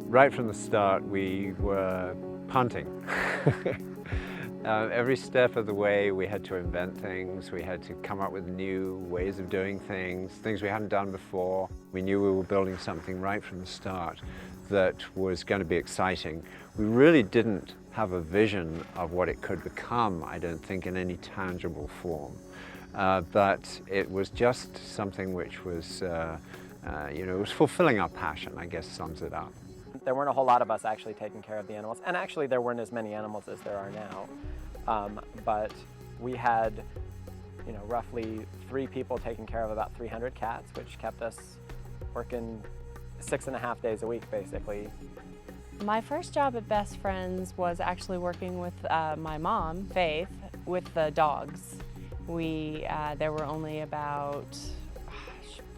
Right from the start, we were punting. Every step of the way, we had to invent things. We had to come up with new ways of doing things we hadn't done before. We knew we were building something right from the start that was going to be exciting. We really didn't have a vision of what it could become, I don't think, in any tangible form. But it was just something which was, it was fulfilling our passion, I guess sums it up. There weren't a whole lot of us actually taking care of the animals, and actually there weren't as many animals as there are now. But we had, roughly 3 people taking care of about 300 cats, which kept us working 6.5 days a week, basically. My first job at Best Friends was actually working with my mom, Faith, with the dogs. There were only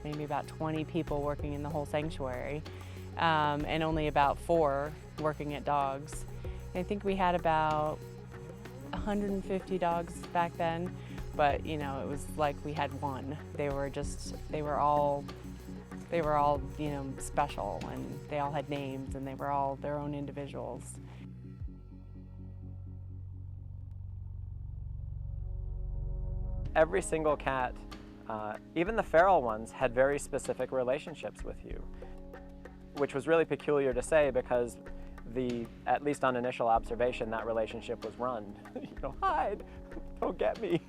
maybe about 20 people working in the whole sanctuary. And only about 4 working at dogs. I think we had about 150 dogs back then, but it was like we had one. They were all special, and they all had names, and they were all their own individuals. Every single cat, even the feral ones, had very specific relationships with you, which was really peculiar to say because at least on initial observation, that relationship was run. Hide, don't get me.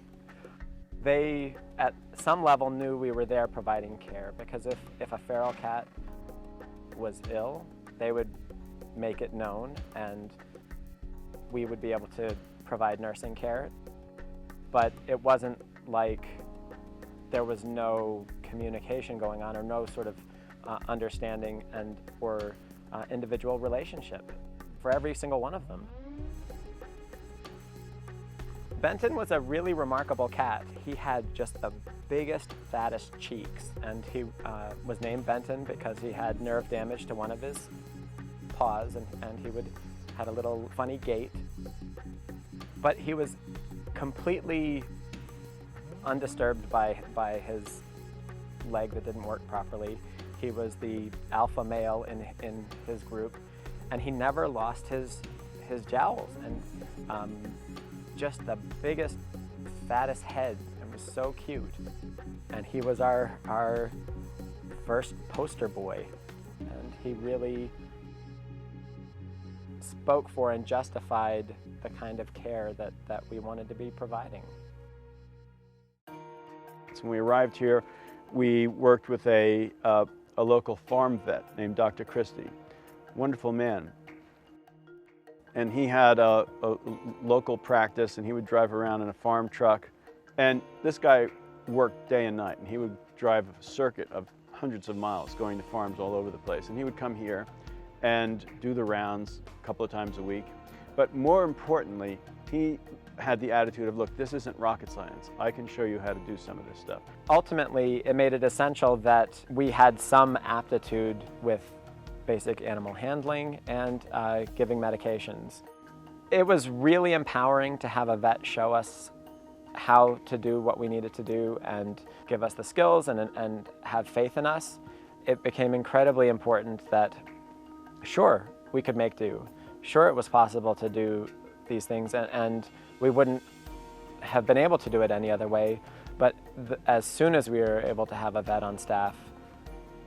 They, at some level, knew we were there providing care, because if a feral cat was ill, they would make it known and we would be able to provide nursing care. But it wasn't like there was no communication going on or no sort of understanding or individual relationship for every single one of them. Benton was a really remarkable cat. He had just the biggest, fattest cheeks, and he was named Benton because he had nerve damage to one of his paws, and he had a little funny gait. But he was completely undisturbed by his leg that didn't work properly. He was the alpha male in his group, and he never lost his jowls, and just the biggest, fattest head, and was so cute. And he was our first poster boy, and he really spoke for and justified the kind of care that we wanted to be providing. So when we arrived here, we worked with a local farm vet named Dr. Christie, wonderful man. And he had a local practice, and he would drive around in a farm truck. And this guy worked day and night, and he would drive a circuit of hundreds of miles going to farms all over the place. And he would come here and do the rounds a couple of times a week. But more importantly, he had the attitude of, look, this isn't rocket science. I can show you how to do some of this stuff. Ultimately, it made it essential that we had some aptitude with basic animal handling and giving medications. It was really empowering to have a vet show us how to do what we needed to do and give us the skills and have faith in us. It became incredibly important that, sure, we could make do. Sure, it was possible to do these things, and we wouldn't have been able to do it any other way. But as soon as we were able to have a vet on staff,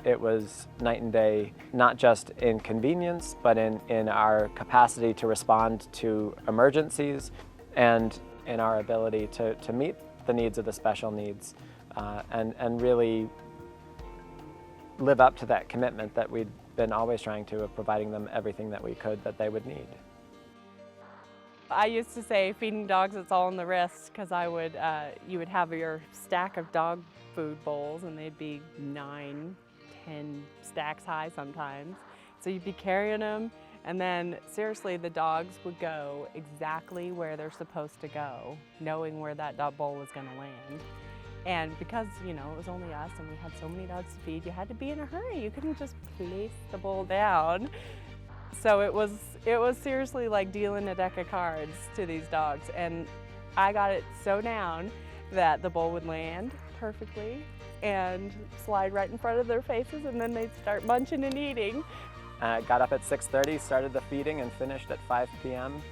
it was night and day, not just in convenience, but in our capacity to respond to emergencies and in our ability to meet the needs of the special needs and really live up to that commitment that we'd been always trying to, of providing them everything that we could that they would need. I used to say feeding dogs, it's all in the wrist, because you would have your stack of dog food bowls, and they'd be 9, 10 stacks high sometimes. So you'd be carrying them, and then seriously, the dogs would go exactly where they're supposed to go, knowing where that dog bowl was going to land. And because, it was only us and we had so many dogs to feed, you had to be in a hurry. You couldn't just place the bowl down. So it was seriously like dealing a deck of cards to these dogs. And I got it so down that the bowl would land perfectly and slide right in front of their faces, and then they'd start munching and eating. Got up at 6:30, started the feeding, and finished at 5 p.m.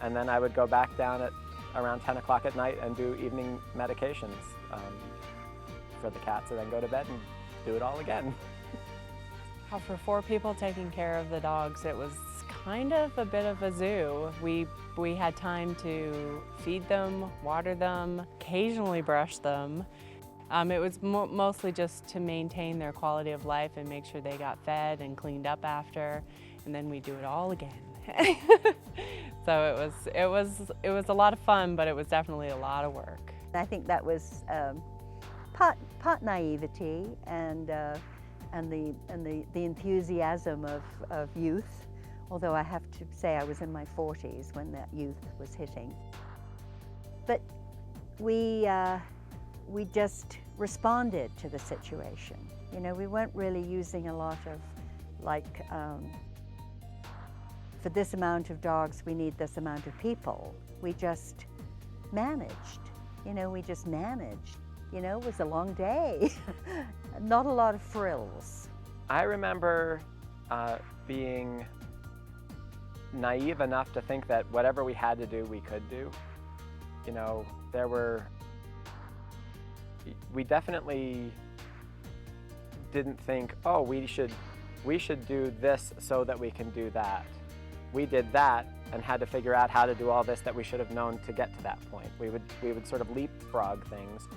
And then I would go back down at around 10 o'clock at night and do evening medications for the cats, and then go to bed and do it all again. For 4 people taking care of the dogs, it was kind of a bit of a zoo. We had time to feed them, water them, occasionally brush them. It was mostly just to maintain their quality of life and make sure they got fed and cleaned up after, and then we do it all again. So it was a lot of fun, but it was definitely a lot of work. I think that was part naivety and the enthusiasm of youth. Although I have to say I was in my 40s when that youth was hitting. But we just responded to the situation. You know, we weren't really using a lot of like, for this amount of dogs we need this amount of people. We just managed, you know, we just managed. You know, it was a long day, not a lot of frills. I remember being naive enough to think that whatever we had to do, we could do. You know, we definitely didn't think, oh, we should do this so that we can do that. We did that and had to figure out how to do all this that we should have known to get to that point. We would sort of leapfrog things.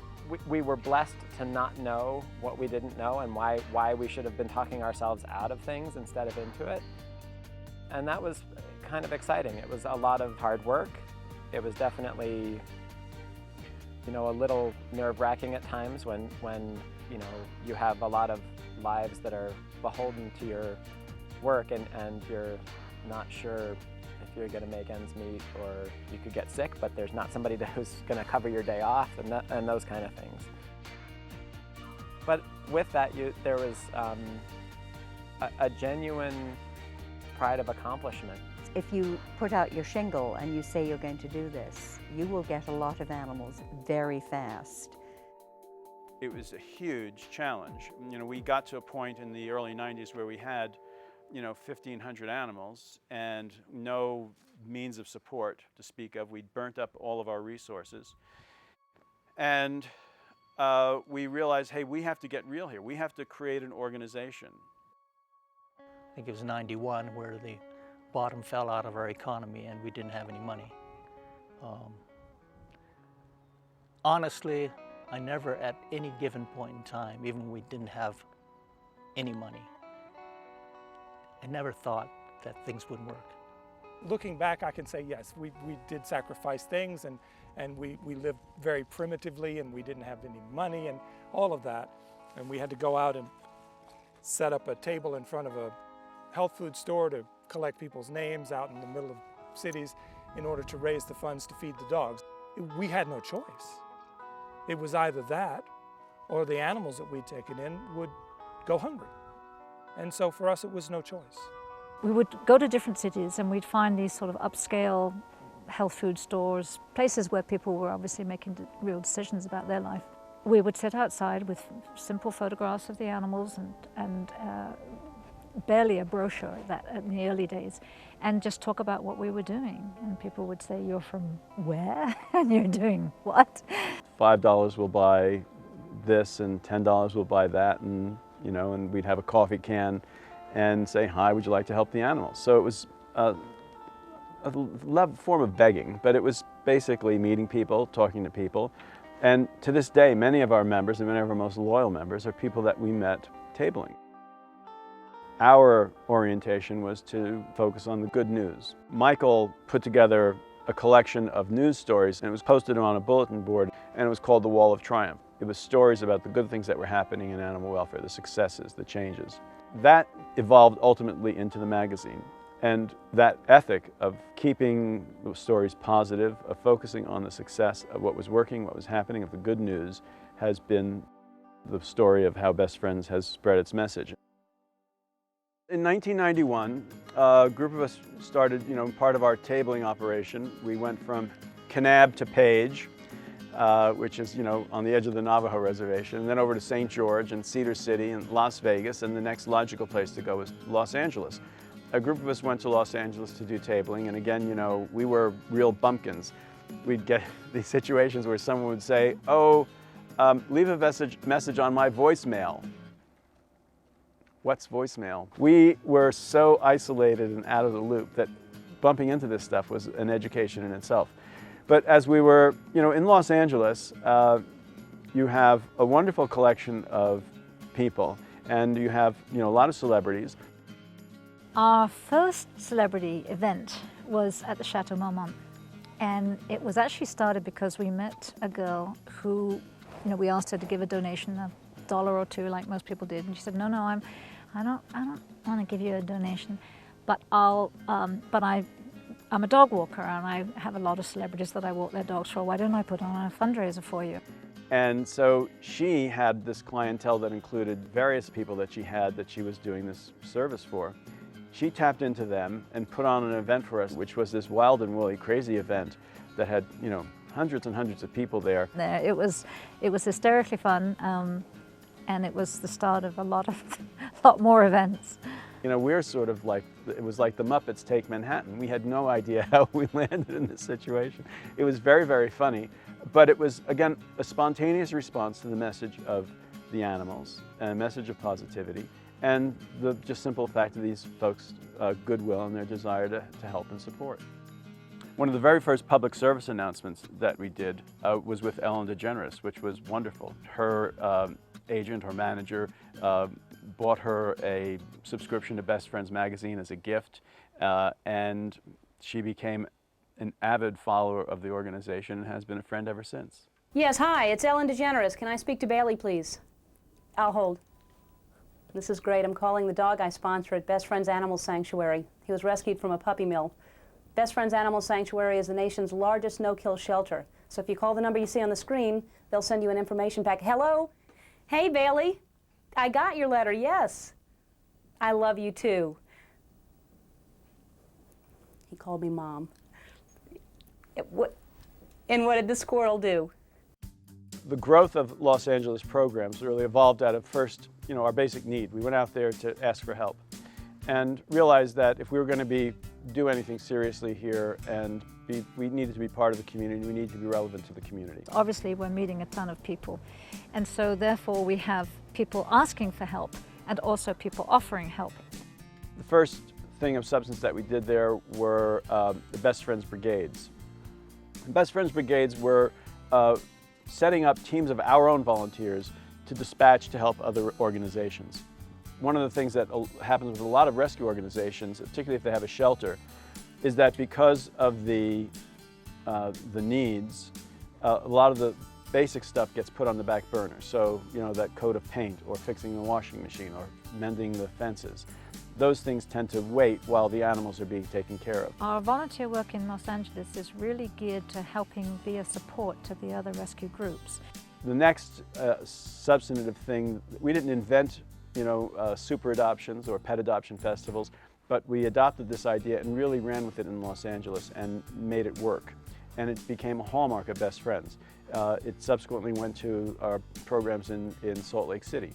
We were blessed to not know what we didn't know and why we should have been talking ourselves out of things instead of into it. And that was kind of exciting. It was a lot of hard work. It was definitely, you know, a little nerve-wracking at times when you know, you have a lot of lives that are beholden to your work and you're not sure if you're going to make ends meet, or you could get sick, but there's not somebody who's going to cover your day off and those kind of things. But with that, there was a genuine pride of accomplishment. If you put out your shingle and you say you're going to do this, you will get a lot of animals very fast. It was a huge challenge. You know, we got to a point in the early 90s where we had, you know, 1,500 animals and no means of support to speak of. We'd burnt up all of our resources. And we realized, hey, we have to get real here. We have to create an organization. I think it was 91 where the bottom fell out of our economy and we didn't have any money. Honestly, I never at any given point in time, even when we didn't have any money, I never thought that things wouldn't work. Looking back, I can say yes, we did sacrifice things and we lived very primitively and we didn't have any money and all of that. And we had to go out and set up a table in front of a health food store to collect people's names out in the middle of cities in order to raise the funds to feed the dogs. We had no choice. It was either that or the animals that we'd taken in would go hungry. And so for us, it was no choice. We would go to different cities and we'd find these sort of upscale health food stores, places where people were obviously making real decisions about their life. We would sit outside with simple photographs of the animals and barely a brochure in the early days, and just talk about what we were doing. And people would say, "You're from where? And you're doing what?" $5 will buy this and $10 will buy that, and you know, and we'd have a coffee can and say, "Hi, would you like to help the animals?" So it was a form of begging, but it was basically meeting people, talking to people. And to this day, many of our members and many of our most loyal members are people that we met tabling. Our orientation was to focus on the good news. Michael put together a collection of news stories, and it was posted on a bulletin board, and it was called The Wall of Triumph. It was stories about the good things that were happening in animal welfare, the successes, the changes. That evolved ultimately into the magazine. And that ethic of keeping the stories positive, of focusing on the success of what was working, what was happening, of the good news, has been the story of how Best Friends has spread its message. In 1991, a group of us started, part of our tabling operation. We went from Kanab to Page. which is, on the edge of the Navajo Reservation, and then over to St. George and Cedar City and Las Vegas, and the next logical place to go was Los Angeles. A group of us went to Los Angeles to do tabling, and again, we were real bumpkins. We'd get these situations where someone would say, "Oh, leave a message on my voicemail." What's voicemail? We were so isolated and out of the loop that bumping into this stuff was an education in itself. But as we were, in Los Angeles, you have a wonderful collection of people, and you have, a lot of celebrities. Our first celebrity event was at the Chateau Marmont, and it was actually started because we met a girl who, we asked her to give a donation, $1 or $2, like most people did, and she said, "No, I don't want to give you a donation, but I'm a dog walker, and I have a lot of celebrities that I walk their dogs for. Why don't I put on a fundraiser for you?" And so she had this clientele that included various people that she was doing this service for. She tapped into them and put on an event for us, which was this wild and woolly, crazy event that had, hundreds and hundreds of people there. It was hysterically fun, and it was the start of a lot more events. We're sort of like, it was like the Muppets Take Manhattan. We had no idea how we landed in this situation. It was very, very funny, but it was, again, a spontaneous response to the message of the animals and a message of positivity, and the just simple fact of these folks' goodwill and their desire to help and support. One of the very first public service announcements that we did was with Ellen DeGeneres, which was wonderful. Her agent or manager bought her a subscription to Best Friends magazine as a gift, and she became an avid follower of the organization and has been a friend ever since. Yes, hi, it's Ellen DeGeneres. Can I speak to Bailey, please? I'll hold. This is great. I'm calling the dog I sponsor at Best Friends Animal Sanctuary. He was rescued from a puppy mill. Best Friends Animal Sanctuary is the nation's largest no-kill shelter. So if you call the number you see on the screen, they'll send you an information pack. Hello? Hey, Bailey. I got your letter, yes. I love you too. He called me Mom. And what did the squirrel do? The growth of Los Angeles programs really evolved out of first, our basic need. We went out there to ask for help and realized that if we were going to do anything seriously here and we needed to be part of the community, we needed to be relevant to the community. Obviously, we're meeting a ton of people, and so therefore we have people asking for help and also people offering help. The first thing of substance that we did there were the Best Friends Brigades. The Best Friends Brigades were setting up teams of our own volunteers to dispatch to help other organizations. One of the things that happens with a lot of rescue organizations, particularly if they have a shelter, is that because of the needs, a lot of the basic stuff gets put on the back burner. So, that coat of paint or fixing the washing machine or mending the fences. Those things tend to wait while the animals are being taken care of. Our volunteer work in Los Angeles is really geared to helping be a support to the other rescue groups. The next substantive thing, we didn't invent, super adoptions or pet adoption festivals, but we adopted this idea and really ran with it in Los Angeles and made it work. And it became a hallmark of Best Friends. It subsequently went to our programs in Salt Lake City.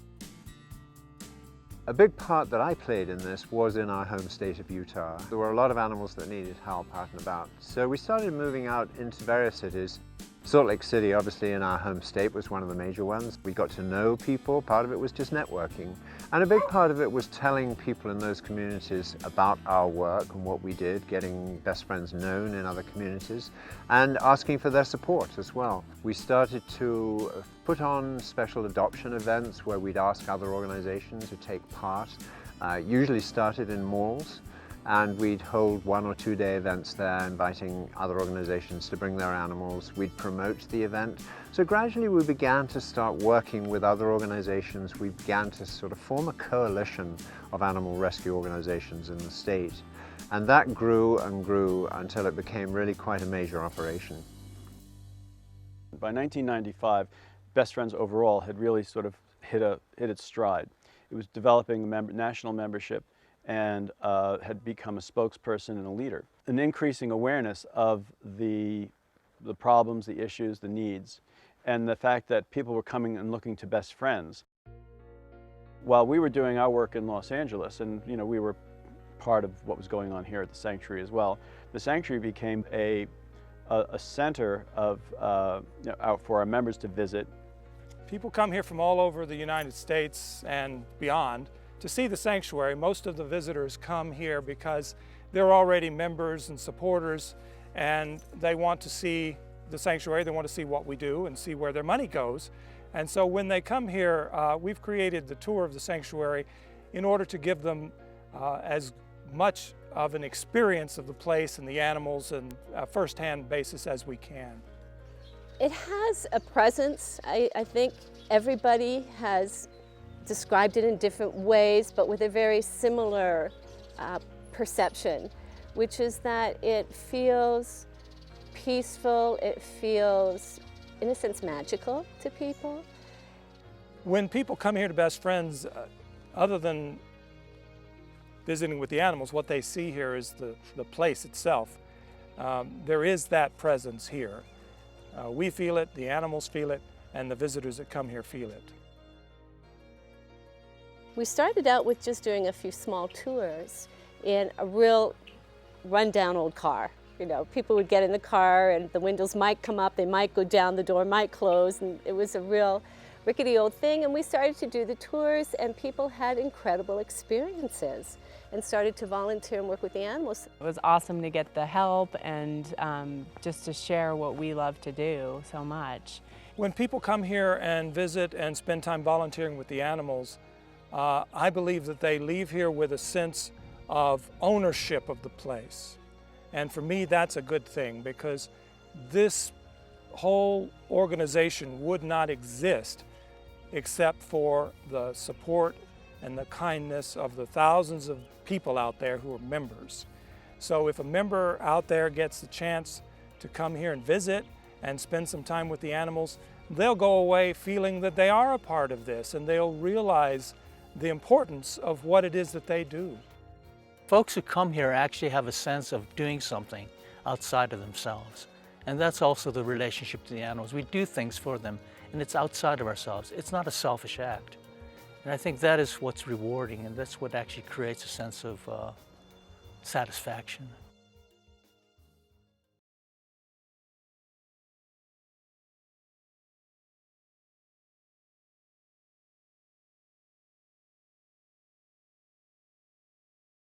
A big part that I played in this was in our home state of Utah. There were a lot of animals that needed help out and about. So we started moving out into various cities. Salt Lake City, obviously in our home state, was one of the major ones. We got to know people. Part of it was just networking. And a big part of it was telling people in those communities about our work and what we did, getting Best Friends known in other communities, and asking for their support as well. We started to put on special adoption events where we'd ask other organizations to take part. Usually started in malls. And we'd hold 1 or 2 day events there, inviting other organizations to bring their animals. We'd promote the event. So gradually we began to start working with other organizations. We began to sort of form a coalition of animal rescue organizations in the state. And that grew and grew until it became really quite a major operation. By 1995, Best Friends overall had really sort of hit its stride. It was developing national membership and had become a spokesperson and a leader. An increasing awareness of the problems, the issues, the needs, and the fact that people were coming and looking to best friends. While we were doing our work in Los Angeles, and we were part of what was going on here at the sanctuary as well, the sanctuary became a center of, for our members to visit. People come here from all over the United States and beyond to see the sanctuary. Most of the visitors come here because they're already members and supporters, and they want to see the sanctuary, they want to see what we do and see where their money goes. And so when they come here, we've created the tour of the sanctuary in order to give them as much of an experience of the place and the animals and a first-hand basis as we can. It has a presence. I think everybody has described it in different ways, but with a very similar perception, which is that it feels peaceful, it feels, in a sense, magical to people. When people come here to Best Friends, other than visiting with the animals, what they see here is the place itself. There is that presence here. We feel it, the animals feel it, and the visitors that come here feel it. We started out with just doing a few small tours in a real rundown old car. People would get in the car and the windows might come up, they might go down, the door might close, and it was a real rickety old thing. And we started to do the tours, and people had incredible experiences and started to volunteer and work with the animals. It was awesome to get the help and just to share what we love to do so much. When people come here and visit and spend time volunteering with the animals, I believe that they leave here with a sense of ownership of the place. And for me, that's a good thing, because this whole organization would not exist except for the support and the kindness of the thousands of people out there who are members. So if a member out there gets the chance to come here and visit and spend some time with the animals, they'll go away feeling that they are a part of this, and they'll realize the importance of what it is that they do. Folks who come here actually have a sense of doing something outside of themselves. And that's also the relationship to the animals. We do things for them, and it's outside of ourselves. It's not a selfish act. And I think that is what's rewarding, and that's what actually creates a sense of satisfaction.